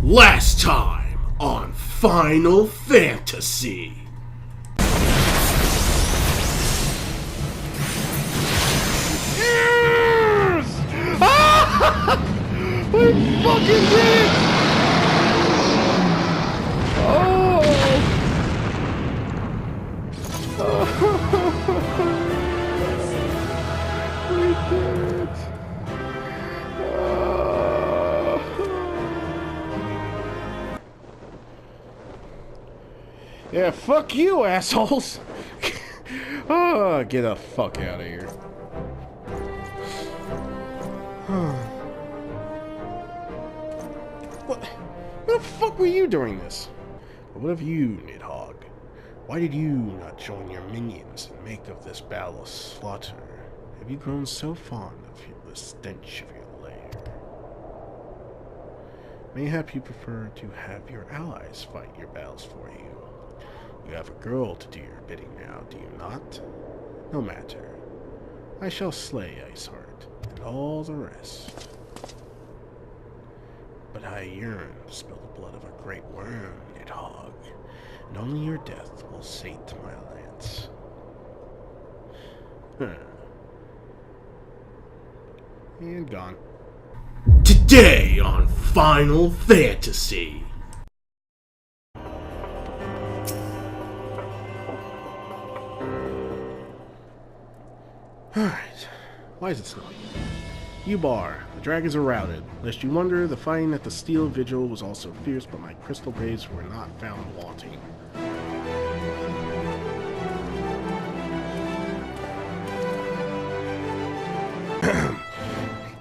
Last time on Final Fantasy. Yes! Ah! We fucking did it! Oh! We did it! Yeah, fuck you, assholes! Oh, get the fuck out of here. What the fuck were you doing this? What of you, Nidhogg? Why did you not join your minions and make of this battle a slaughter? Have you grown so fond of the stench of your lair? Mayhap you prefer to have your allies fight your battles for you. You have a girl to do your bidding now, do you not? No matter. I shall slay Iceheart and all the rest. But I yearn to spill the blood of a great worm, Nidhogg, and only your death will sate my lance. And gone. Today on Final Fantasy. Alright, why is it snowing? U-Bar, the dragons are routed. Lest you wonder, the fighting at the Steel Vigil was also fierce, but my crystal babes were not found wanting.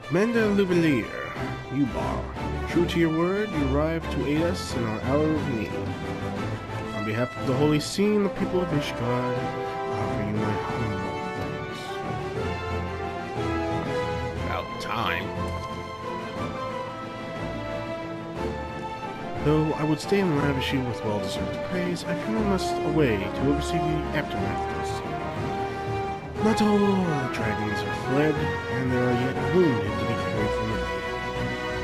Menda Luvelier, U-Bar, true to your word, you arrived to aid us in our hour of need. On behalf of the Holy See and the people of Ishgard, I offer you my humble time. Though I would stay and lavish you with well-deserved praise, I fear I must away to oversee the aftermath of the sea. Not all the dragons are fled, and there are yet wounded to be carried from the way.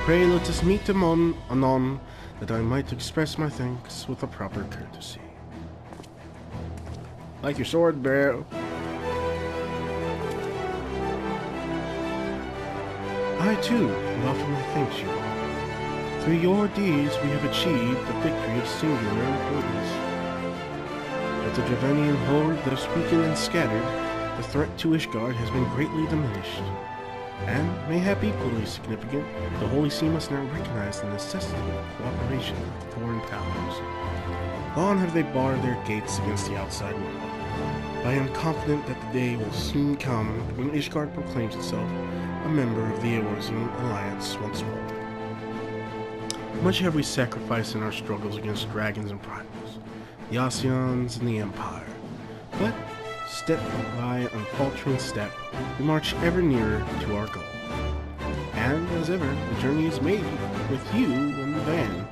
Pray let us meet anon, that I might express my thanks with a proper courtesy. Like your sword, bro. I, too, will offer my thanks, you all. Through your deeds, we have achieved the victory of singular importance. With the Dravenian horde thus weakened and scattered, the threat to Ishgard has been greatly diminished. And, mayhap equally significant, the Holy See must now recognize the necessity of cooperation with foreign powers. Long have they barred their gates against the outside world, but I am confident that the day will soon come when Ishgard proclaims itself a member of the Eorzean Alliance once more. Much have we sacrificed in our struggles against dragons and primals, the Oseans and the Empire, but step by unfaltering step, we march ever nearer to our goal. And, as ever, the journey is made with you in the van.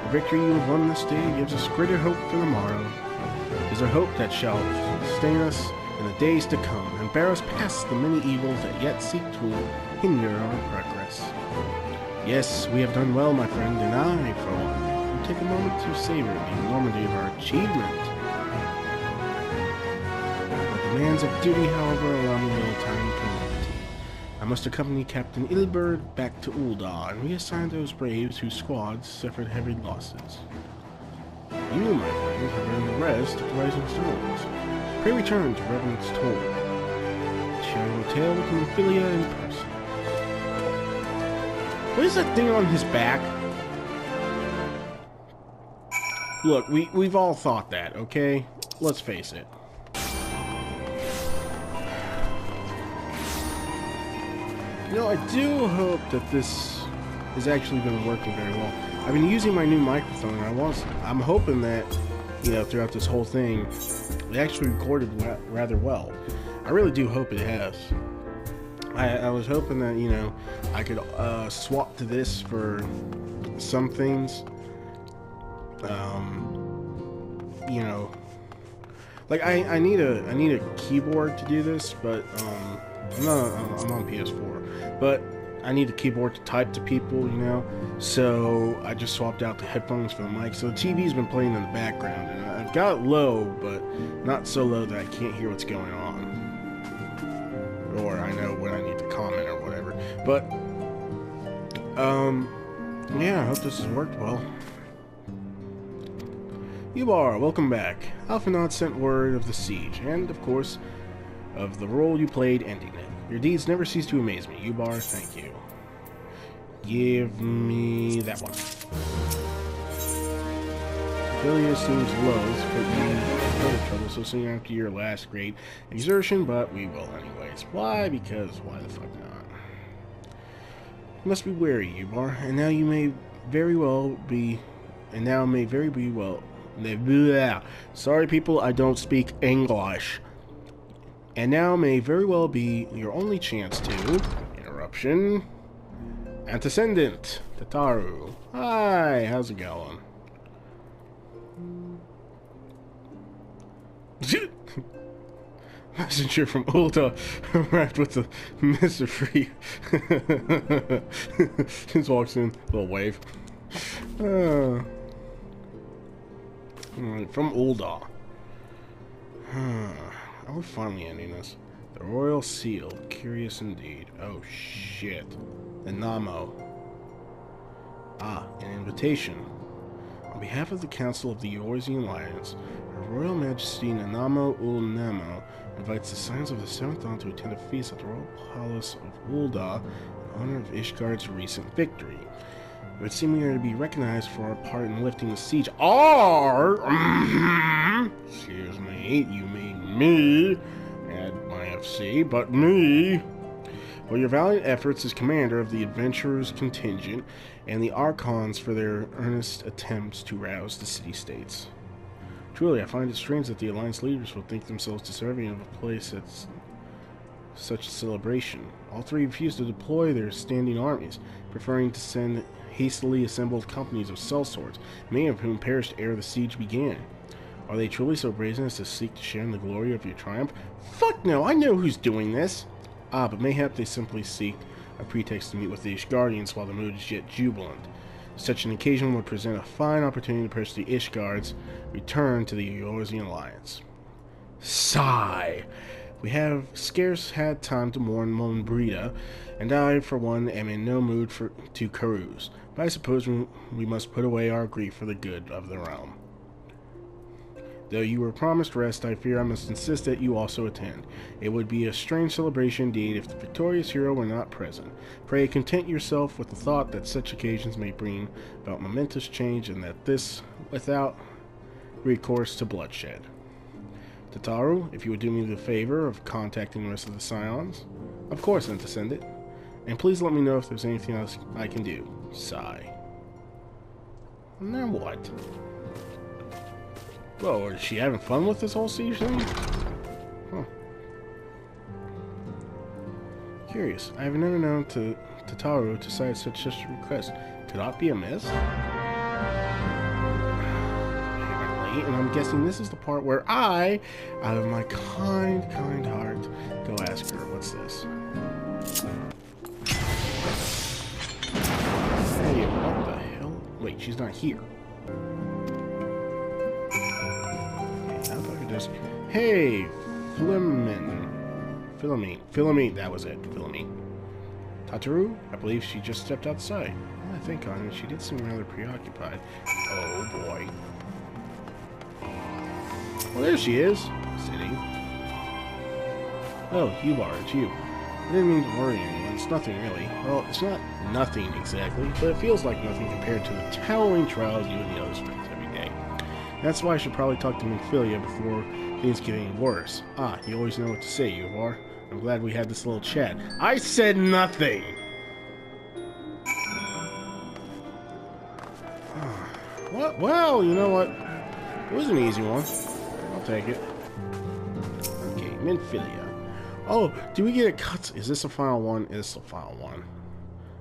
The victory you have won this day gives us greater hope for the morrow. It is our hope that shall sustain us in the days to come, and bear us past the many evils that yet seek to hinder our progress. Yes, we have done well, my friend, and I, for one, will take a moment to savor the enormity of our achievement. The demands of duty, however, allow me little time to complete. I must accompany Captain Ilberd back to Ul'dah and reassign those braves whose squads suffered heavy losses. You, my friend, have earned the rest of the Rising Stones. Pray return to Revenant's Toll, sharing a tale with Ophelia in person. What is that thing on his back? Look, we've all thought that, okay? Let's face it. You know, I do hope that this is actually going to work very well. I've been using my new microphone, and I'm hoping that, you know, throughout this whole thing, it actually recorded rather well. I really do hope it has. I was hoping that, you know, I could swap to this for some things. You know, like I need a keyboard to do this, but I'm on PS4. But I need a keyboard to type to people, you know, so I just swapped out the headphones for the mic. So the TV's been playing in the background, and I've got it low, but not so low that I can't hear what's going on, or I know when I need to comment or whatever. But yeah, I hope this has worked well. Yubar, welcome back. Alphanod sent word of the siege, and of course of the role you played ending it. Your deeds never cease to amaze me. Yubar, thank you. Give me that one. Failure seems loath to put you in further trouble so soon after your last great exertion, but we will anyways. Why? Because why the fuck not? You must be wary, Yubar, and now you may very well be, sorry people, I don't speak English. And now may very well be your only chance to... Interruption. Antecedent. Tataru. Hi, how's it going? Messenger from Ulta arrived with the Mr. Free. Just walks in, little wave. From Ulda. Are we finally ending this? The Royal Seal. Curious indeed. Oh, shit. The Namo. Ah, an invitation. On behalf of the Council of the Eorzean Alliance, Her Royal Majesty Nanamo Ul Namo invites the Scions of the Seventh Dawn to attend a feast at the Royal Palace of Ulda in honor of Ishgard's recent victory. It would seem we are to be recognized for our part in lifting the siege. Excuse me, you mean me, add my FC, but me. For your valiant efforts as commander of the adventurers contingent and the Archons for their earnest attempts to rouse the city-states. Truly, I find it strange that the Alliance leaders will think themselves deserving of a place at such a celebration. All three refuse to deploy their standing armies, preferring to send hastily assembled companies of sellswords, many of whom perished ere the siege began. Are they truly so brazen as to seek to share in the glory of your triumph? Fuck no, I know who's doing this! Ah, but mayhap they simply seek a pretext to meet with the Ishgardians while the mood is yet jubilant. Such an occasion would present a fine opportunity to purchase the Ishgard's return to the Eorzean Alliance. Sigh! We have scarce had time to mourn Monbrita, and I, for one, am in no mood to carouse. But I suppose we must put away our grief for the good of the realm. Though you were promised rest, I fear I must insist that you also attend. It would be a strange celebration indeed if the victorious hero were not present. Pray content yourself with the thought that such occasions may bring about momentous change, and that this without recourse to bloodshed. Tataru, if you would do me the favor of contacting the rest of the Scions. Of course, Antecedent. And please let me know if there's anything else I can do. Sigh. Now what? Whoa, is she having fun with this whole siege thing? Huh. Curious. I have never known Tataru to cite such a request. Could that be amiss? And I'm guessing this is the part where I, out of my kind heart, go ask her, what's this? Hey, what the hell? Wait, she's not here. Hey, Philomene, that was it, Philomene. Tataru, I believe she just stepped outside. Well, I think on it, she did seem rather preoccupied. Oh boy. Well, there she is, sitting. Oh, Yubar, it's you. I didn't mean to worry anyone, it's nothing really. Well, it's not nothing exactly, but it feels like nothing compared to the towering trials you and the others face every day. That's why I should probably talk to Minfilia before things get any worse. Ah, you always know what to say, Yubar. I'm glad we had this little chat. I said nothing! What? Well, you know what? It was an easy one. I'll take it. Okay, Minfilia. Oh, do we get a cut? Is this the final one? It's the final one.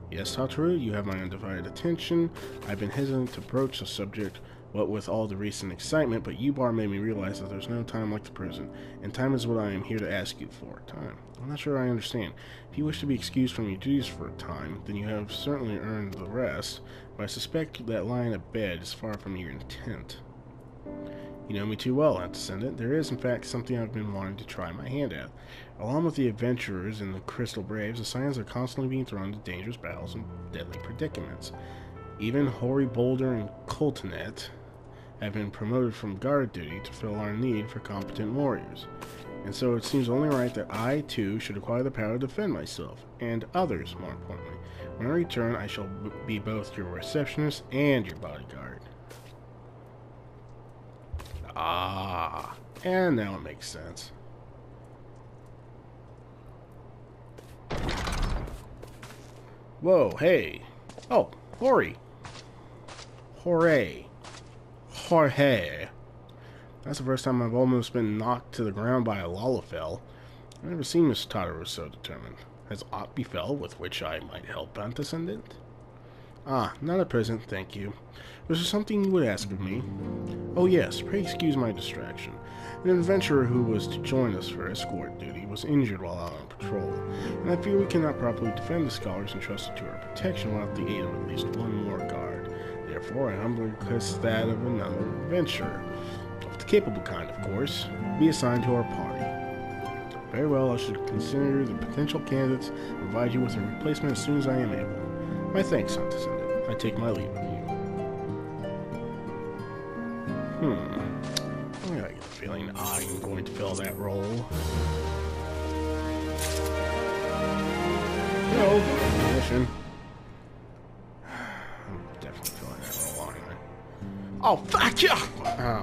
Yes, Tataru, you have my undivided attention. I've been hesitant to broach the subject what with all the recent excitement, but U-Bar made me realize that there's no time like the present, and time is what I am here to ask you for. Time. I'm not sure I understand. If you wish to be excused from your duties for a time, then you have certainly earned the rest, but I suspect that lying in bed is far from your intent. You know me too well, Antecedent. There is, in fact, something I've been wanting to try my hand at. Along with the adventurers and the Crystal Braves, the Scions are constantly being thrown into dangerous battles and deadly predicaments. Even Hoary Boulder and Coltonet have been promoted from guard duty to fill our need for competent warriors. And so it seems only right that I, too, should acquire the power to defend myself, and others, more importantly. When I return, I shall be both your receptionist and your bodyguard. Ah, and now it makes sense. Whoa, hey. Oh, Hori. Hooray. Jorge. That's the first time I've almost been knocked to the ground by a Lalafell. I've never seen Miss Tataru so determined. Has aught befell with which I might help, Antecedent? Ah, not at present, thank you. Was there something you would ask of me? Oh yes, pray excuse my distraction. An adventurer who was to join us for escort duty was injured while out on patrol, and I fear we cannot properly defend the scholars entrusted to our protection without the aid of at least one more guard. Therefore, I humbly request that of another adventurer, of the capable kind, of course, be assigned to our party. Very well, I should consider the potential candidates and provide you with a replacement as soon as I am able. My thanks, Antecedent. I take my leave of you. I get the feeling I'm going to fill that role. No, mission. I'm definitely filling that role, aren't I? Oh, fuck you!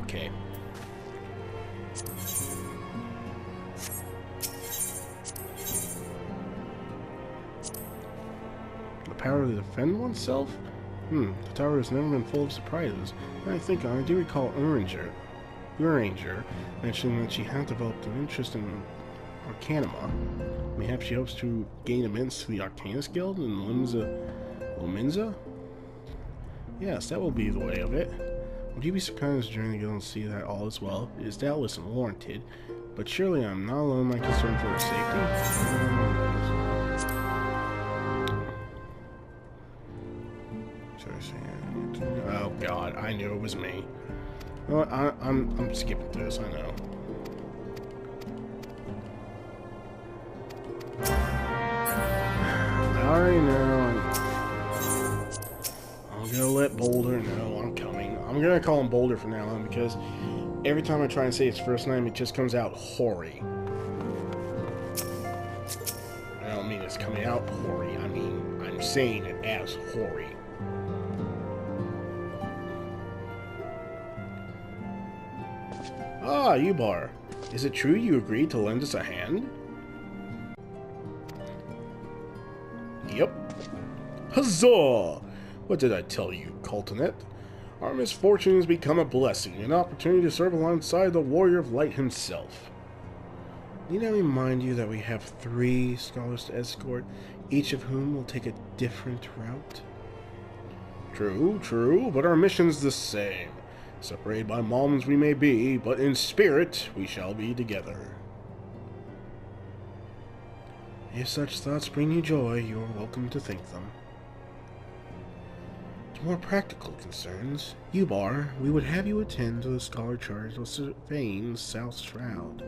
Okay. The power to defend oneself? Tataru has never been full of surprises. And I think I do recall Uranger mentioning that she had developed an interest in Arcanima. Mayhap she hopes to gain admittance to the Arcanist Guild in Lominza? Yes, that will be the way of it. Would you be so kind as to join the guild and see that all is well? It is doubtless unwarranted, but surely I am not alone in my concern for her safety. Oh god, I knew it was me. You know what, I'm skipping through this, I know. I already know. I'm gonna let Boulder know I'm coming. I'm gonna call him Boulder from now on because every time I try and say his first name, it just comes out Hori. I don't mean it's coming out Hori, I mean I'm saying it as Hori. Ah, U-Bar. Is it true you agreed to lend us a hand? Yep. Huzzah! What did I tell you, Coltonet? Our misfortunes become a blessing, an opportunity to serve alongside the Warrior of Light himself. Need I remind you that we have 3 scholars to escort, each of whom will take a different route? True, but our mission's the same. Separated by moms we may be, but in spirit we shall be together. If such thoughts bring you joy, you are welcome to think them. To more practical concerns, U-Bar, we would have you attend to the scholar charged with surveying the South Shroud.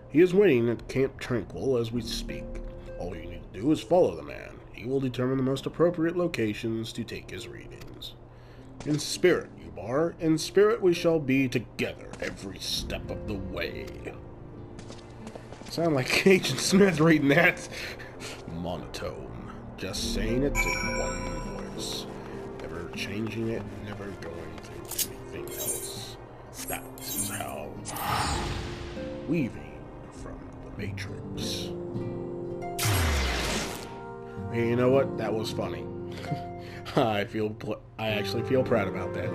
He is waiting at Camp Tranquil as we speak. All you need to do is follow the man. He will determine the most appropriate locations to take his readings. In spirit, U-Bar, in spirit we shall be together every step of the way. Sound like Agent Smith reading that. Monotone. Just saying it in one voice. Never changing it, never going through anything else. That is how weaving from the Matrix. Hey, you know what? That was funny. I actually feel proud about that.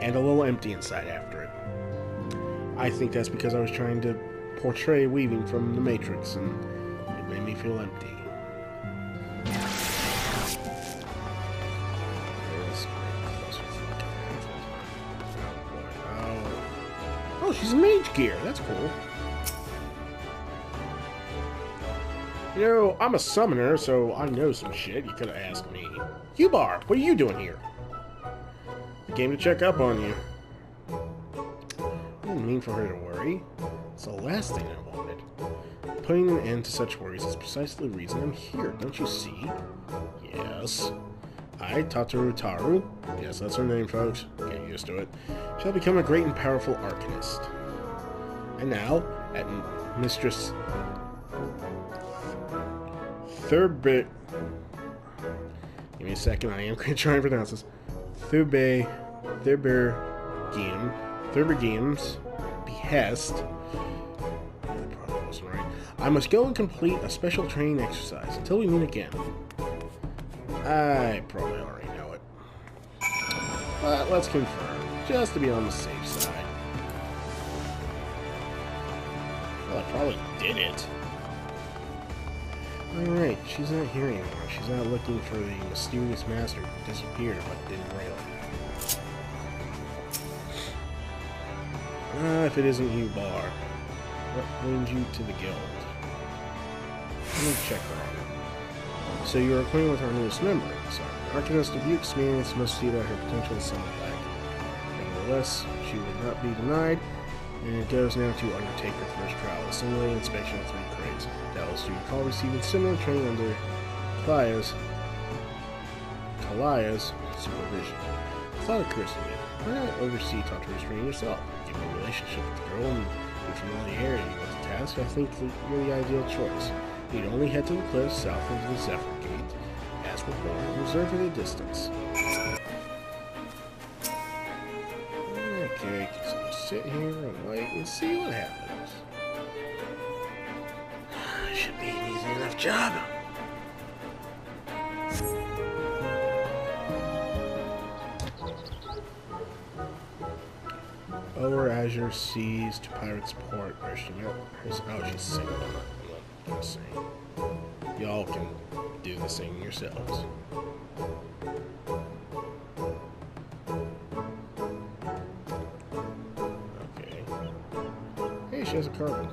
And a little empty inside after it. I think that's because I was trying to portray weaving from the Matrix, and it made me feel empty. Oh, she's in mage gear. That's cool. You know, I'm a summoner, so I know some shit. You could have asked me. Ubar, what are you doing here? I came to check up on you. I didn't mean for her to worry. It's the last thing I wanted. Putting an end to such worries is precisely the reason I'm here, don't you see? Yes. I, Tataru, yes, that's her name, folks, get used to it, shall become a great and powerful arcanist. And now, at Mistress Thurber... Give me a second, I am going to try and pronounce this. Thurbergium's behest... That probably wasn't right. I must go and complete a special training exercise until we meet again. I probably already know it. But let's confirm, just to be on the safe side. Well, I probably did it. Alright, she's not here anymore. She's not looking for the mysterious master who disappeared but didn't really. If it isn't you, Bar. What brings you to the guild? Let me check her on. So you're acquainted with our newest member. Sorry, Arcanist of your experience must see that her potential is somewhat lacking. Nevertheless, she will not be denied, and it goes now to undertake her first trial, a simulated inspection of 3 crates. Dallas, do you recall receiving similar training under Kalaya's supervision? The thought occurs to me. Why not oversee Tataru's training yourself? Given your relationship with the girl and your familiarity with the task, I think that you're the ideal choice. You'd only head to the cliffs south of the Zephyr Gate, as before, and observe at a distance. Okay, so just sit here and wait and see what happens. Should be an easy enough job. Over Azure Seas to Pirate's Port, where she met her... Oh, she's single. I'm not gonna sing. Y'all can do the singing yourselves. Okay. Hey, she has a carbon.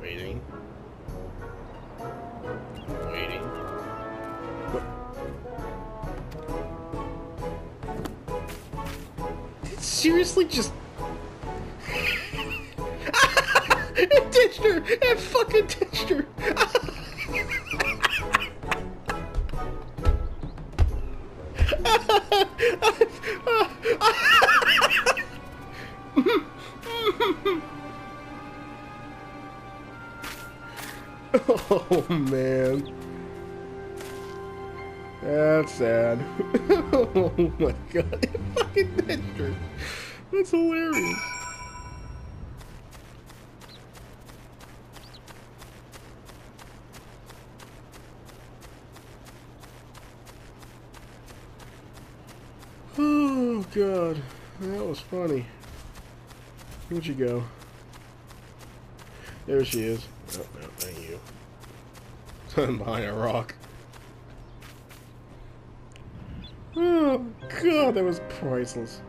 Waiting. Seriously, just... It ditched her! It fucking ditched her! Oh, man. That's sad. Oh my god, it fucking ditched her. That's hilarious. Oh god, that was funny. Where'd she go? There she is. Oh, no, thank you. I'm behind a rock. Oh god, that was priceless.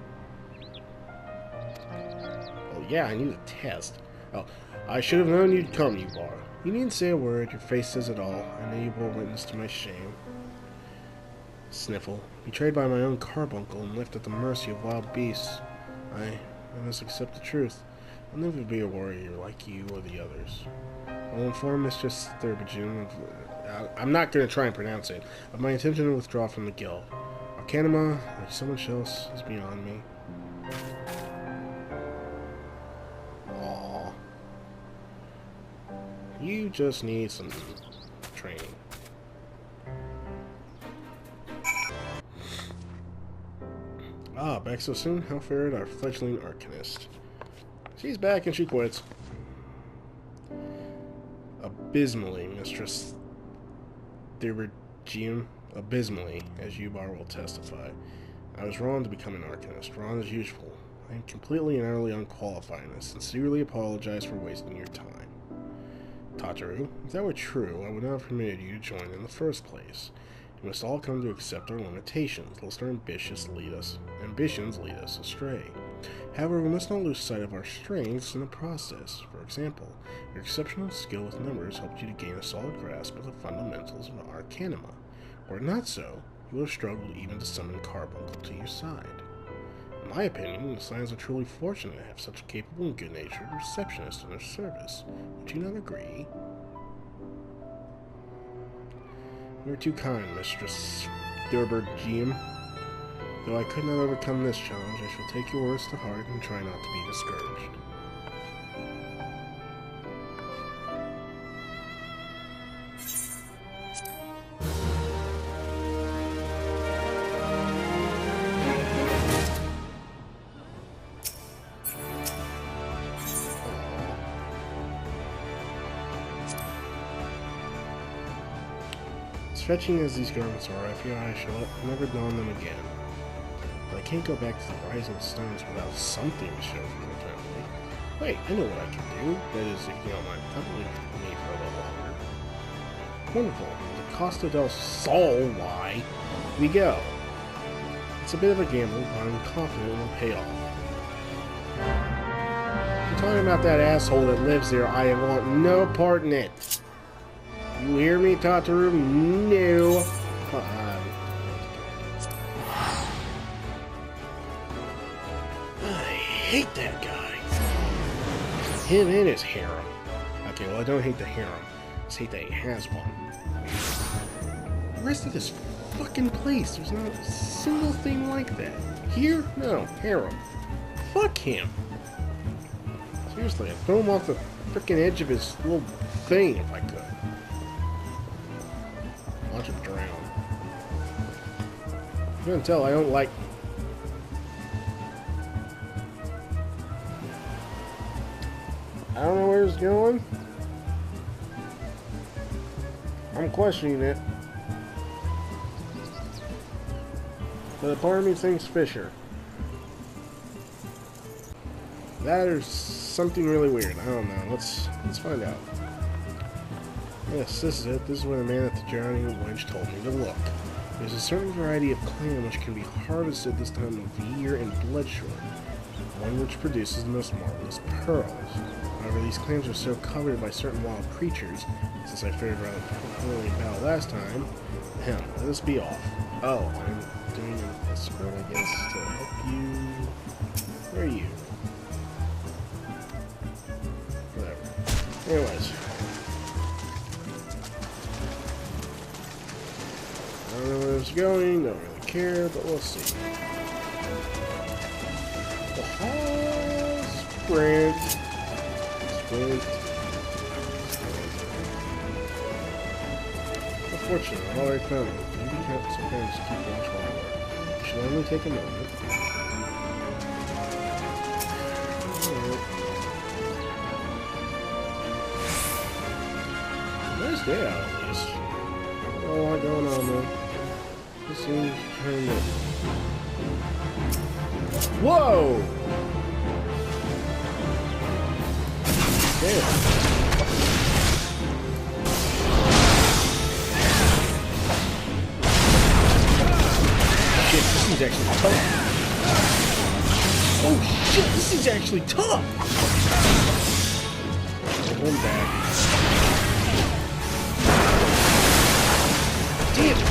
Oh yeah, I need a test. Oh, I should have known you'd come, you bar. You needn't say a word, your face says it all. I know you bore witness to my shame. Sniffle. Betrayed by my own carbuncle and left at the mercy of wild beasts. I must accept the truth. I'll never be a warrior like you or the others. I'll inform Mistress Thurbergium of... I'm not going to try and pronounce it, of my intention to withdraw from the guild. Arcanima, like so much else, is beyond me. Aww. You just need some training. Ah, back so soon? How fared our fledgling arcanist? She's back and she quits. Abysmally, Mistress Thurbergium. Abysmally, as Ubar will testify. I was wrong to become an arcanist, wrong as usual. I am completely and utterly unqualified, and I sincerely apologize for wasting your time. Tataru. If that were true, I would not have permitted you to join in the first place. We must all come to accept our limitations, lest our ambitions lead us astray. However, we must not lose sight of our strengths in the process. For example, your exceptional skill with numbers helped you to gain a solid grasp of the fundamentals of Arcanima. Were it not so, you would have struggled even to summon Carbuncle to your side. In my opinion, the Scions are truly fortunate to have such a capable and good-natured receptionist in their service. Would you not agree? You are too kind, Mistress Durbergiem. Though I could not overcome this challenge, I shall take your words to heart and try not to be discouraged. As fetching as these garments are, I fear I shall never don them again. But I can't go back to the Rising Stones without something to show for my family. Wait, I know what I can do. That is, if you don't mind accompanying me for a little longer. Wonderful. The Costa del Sol, why? We go. It's a bit of a gamble, but I'm confident it will pay off. If you're talking about that asshole that lives there, I want no part in it. You hear me, Tataru? No. I hate that guy. Him and his harem. Okay, well, I don't hate the harem. I just hate that he has one. The rest of this fucking place, there's not a single thing like that. Here? No. Harem. Fuck him. Seriously, I'd throw him off the freaking edge of his little thing if I could. Watch him drown. You can tell I don't like... I don't know where it's going. I'm questioning it. But a part of me thinks Fisher. That or something really weird. I don't know. Let's find out. Yes, this is it. This is where the man at the drowning wench told me to look. There's a certain variety of clam which can be harvested this time of year in Bloodshore, one which produces the most marvelous pearls. However, these clams are so covered by certain wild creatures, since I fared rather poorly in battle last time. Let us be off. Oh, I'm doing an escort, I guess, to help you. Where are you? Whatever. Anyways. I don't know where it's going, don't really care, but we'll see. Sprint. Unfortunately, I already found it. Maybe you can't sometimes keep watch while I work. It should only take a moment. Nice day out, at least. Not a lot going on, though. This seems kind of... Whoa! Damn. Shit, this thing's actually tough. Oh shit, this thing's actually tough! One back. Damn it!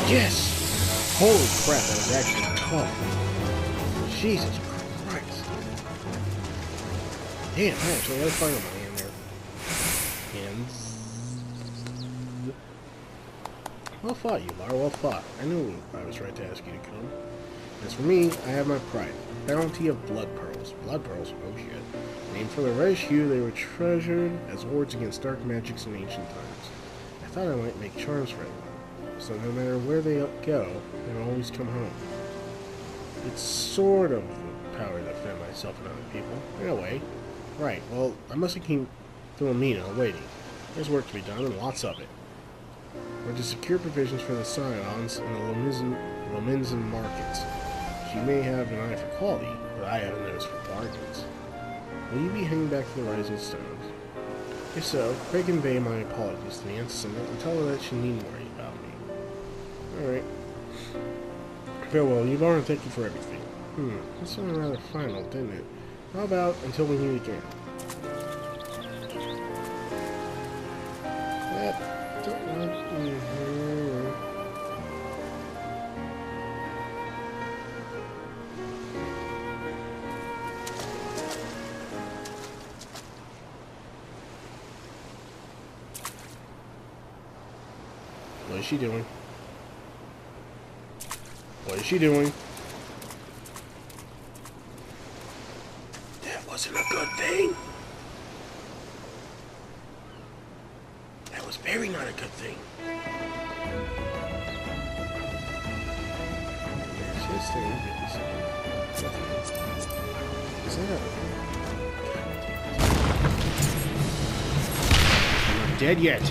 Yes! Holy crap, that was actually tough. Jesus Christ. Damn, I actually had a fire money in there. And... Well fought, you, Lar. Well fought. I knew I was right to ask you to come. As for me, I have my pride. Bounty of blood pearls. Blood pearls? Oh shit. Named for the reddish hue, they were treasured as wards against dark magics in ancient times. I thought I might make charms for anyone, so no matter where they go, they will always come home. It's sort of the power to defend myself and other people, in a way. Right, well, I must have keep Philomena waiting. There's work to be done, and lots of it. We're to secure provisions for the Scions in the Lominsan markets. She may have an eye for quality, but I have a nose for bargains. Will you be heading back to the Rising Stones? If so, pray convey my apologies to the Aunt Summit and tell her that she needn't worry about me. Alright. Farewell, Yvonne, and thank you for everything. That sounded rather final, didn't it? How about until we meet again? What is she doing? What is she doing? That wasn't a good thing. That was very not a good thing. There's his thing. Is that a... I'm not dead yet.